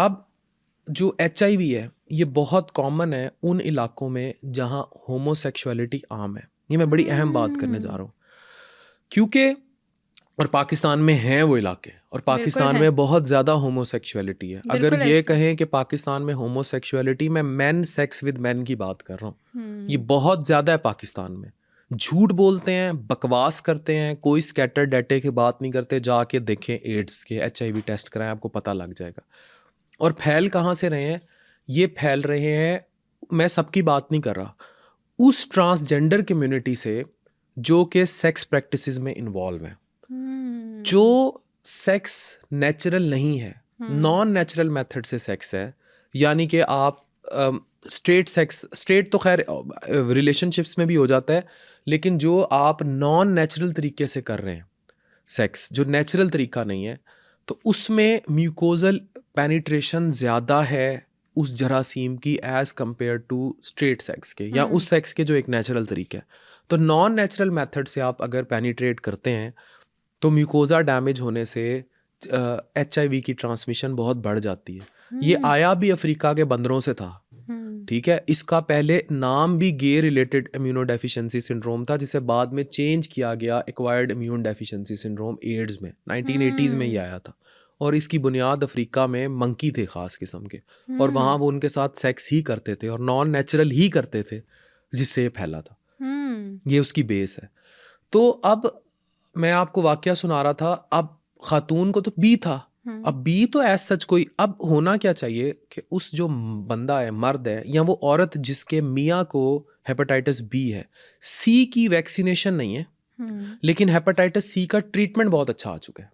अब जो HIV है ये बहुत कॉमन है उन इलाकों में जहाँ होमोसेक्सुअलिटी आम है। ये मैं बड़ी अहम बात करने जा रहा हूँ क्योंकि और पाकिस्तान में हैं वो इलाके और पाकिस्तान में बहुत ज़्यादा होमोसेक्सुअलिटी है। अगर ये कहें कि पाकिस्तान में होमोसेक्सुअलिटी, मैं मैन सेक्स विद मैन की बात कर रहा हूँ, ये बहुत ज़्यादा है पाकिस्तान में। झूठ बोलते हैं, बकवास करते हैं, कोई स्कैटर डाटे की बात नहीं करते। जाके देखें एड्स के HIV टेस्ट कराएं, आपको पता लग जाएगा। और फैल कहाँ से रहे हैं? ये फैल रहे हैं, मैं सबकी बात नहीं कर रहा, उस ट्रांसजेंडर कम्युनिटी से जो कि सेक्स प्रैक्टिसेस में इन्वॉल्व हैं, जो सेक्स नेचुरल नहीं है, नॉन नेचुरल मेथड से सेक्स है। यानी कि आप स्ट्रेट सेक्स, स्ट्रेट तो खैर रिलेशनशिप्स में भी हो जाता है, लेकिन जो आप नॉन नेचुरल तरीके से कर रहे हैं सेक्स, जो नेचुरल तरीका नहीं है, तो उसमें म्यूकोजल पेनिट्रेशन ज़्यादा है उस जरासीम की as compare to straight sex के या उस सेक्स के जो एक नेचुरल तरीका है। तो नॉन नेचुरल मेथड से आप अगर पेनिट्रेट करते हैं तो म्यूकोजा डैमेज होने से HIV की ट्रांसमिशन बहुत बढ़ जाती है। ये आया भी अफ्रीका के बंदरों से था, ठीक है। इसका पहले नाम भी गे रिलेटेड इम्यूनो डेफिशिएंसी सिंड्रोम था, जिसे बाद में चेंज किया गया acquired immune deficiency syndrome AIDS में 1980s में ये आया था। और इसकी बुनियाद अफ्रीका में मंकी थे ख़ास किस्म के, और वहाँ वो उनके साथ सेक्स ही करते थे और नॉन नेचुरल ही करते थे, जिससे ये फैला था। ये उसकी बेस है। तो अब मैं आपको वाकया सुना रहा था, अब खातून को तो बी था, अब बी तो ऐसा सच कोई, अब होना क्या चाहिए कि उस जो बंदा है, मर्द है या वो औरत जिसके मियाँ को हेपेटाइटिस बी है, सी की वैक्सीनेशन नहीं है, लेकिन हेपेटाइटिस सी का ट्रीटमेंट बहुत अच्छा आ चुका है।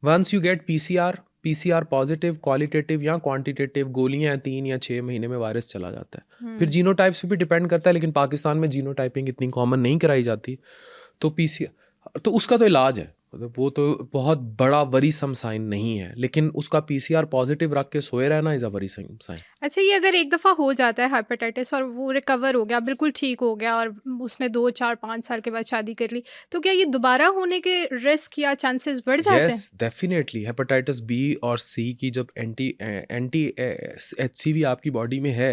Once you get PCR positive, qualitative या क्वांटिटेटिव गोलियां 3 या 6 महीने में वायरस चला जाता है। फिर जीनोटाइप्स पे भी डिपेंड करता है, लेकिन पाकिस्तान में जीनोटाइपिंग इतनी कॉमन नहीं कराई जाती, तो PCR तो उसका तो इलाज है, मतलब वो तो बहुत बड़ा वरीसम साइन नहीं है, लेकिन उसका PCR पॉजिटिव रख के सोए रहना इज़ अ वरीसम साइन। अच्छा, ये अगर एक दफ़ा हो जाता है हेपेटाइटिस और वो रिकवर हो गया, बिल्कुल ठीक हो गया, और उसने 2, 4, 5 साल के बाद शादी कर ली, तो क्या ये दोबारा होने के रिस्क या चांसेस बढ़ जाते हैं? यस डेफिनेटली, हेपेटाइटिस बी और सी की जब एंटी HCV आपकी बॉडी में है,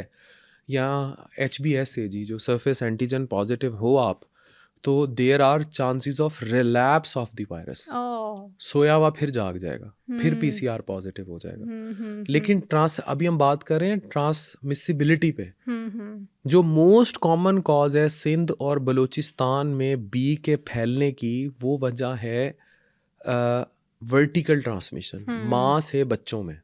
या HBsAg जो सरफेस एंटीजन पॉजिटिव हो आप, तो there are chances of relapse of the virus. सोया हुआ फिर जाग जाएगा, फिर PCR पॉजिटिव हो जाएगा। लेकिन अभी हम बात कर रहे हैं ट्रांसमिसिबिलिटी पे। जो मोस्ट कॉमन कॉज है सिंध और बलूचिस्तान में बी के फैलने की, वो वजह है वर्टिकल ट्रांसमिशन, माँ से बच्चों में,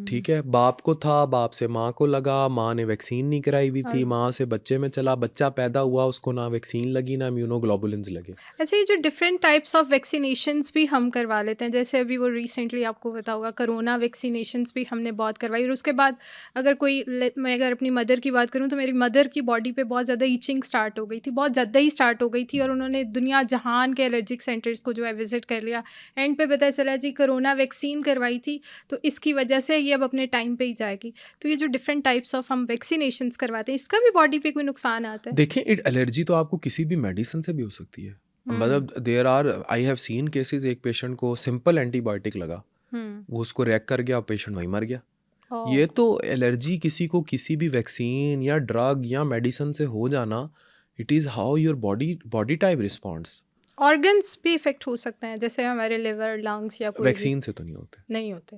ठीक है। बाप को था, बाप से माँ को लगा, माँ ने वैक्सीन नहीं कराई हुई थी, माँ से बच्चे में चला, बच्चा पैदा हुआ, उसको ना वैक्सीन लगी ना इम्यूनोग्लोबुलिन्स लगे। अच्छा, ये जो डिफरेंट टाइप्स ऑफ वैक्सीनेशंस भी हम करवा लेते हैं, जैसे अभी वो रिसेंटली आपको पता होगा कोरोना वैक्सीनेशंस भी हमने बहुत करवाई, और उसके बाद अगर मैं अगर अपनी मदर की बात करूँ तो मेरी मदर की बॉडी पे बहुत ज़्यादा ईचिंग स्टार्ट हो गई थी, बहुत ज़्यादा ही स्टार्ट हो गई थी, और उन्होंने दुनिया जहान के एलर्जिक सेंटर्स को जो है विजिट कर लिया। एंड पे पता चला जी कोरोना वैक्सीन करवाई थी, तो इसकी वजह से ये अब अपने टाइम पे ही जाएगी। तो ये जो डिफरेंट टाइप्स ऑफ हम वैक्सीनेशंस करवाते हैं, इसका भी बॉडी पे कोई नुकसान आता है? देखिए, एलर्जी तो आपको किसी भी मेडिसिन से भी हो सकती है। मतलब there are, I have seen cases, एक पेशेंट को सिंपल एंटीबायोटिक लगा, वो उसको रिएक्ट कर गया, पेशेंट वहीं मर गया। ये तो एलर्जी किसी को किसी भी वैक्सीन या ड्रग या मेडिसिन से हो जाना, it is how your body type responds. Organs भी इफेक्ट हो सकते हैं, जैसे हमारे लिवर, लंग्स या कोई भी? वैक्सीन से तो नहीं होते। नहीं होते।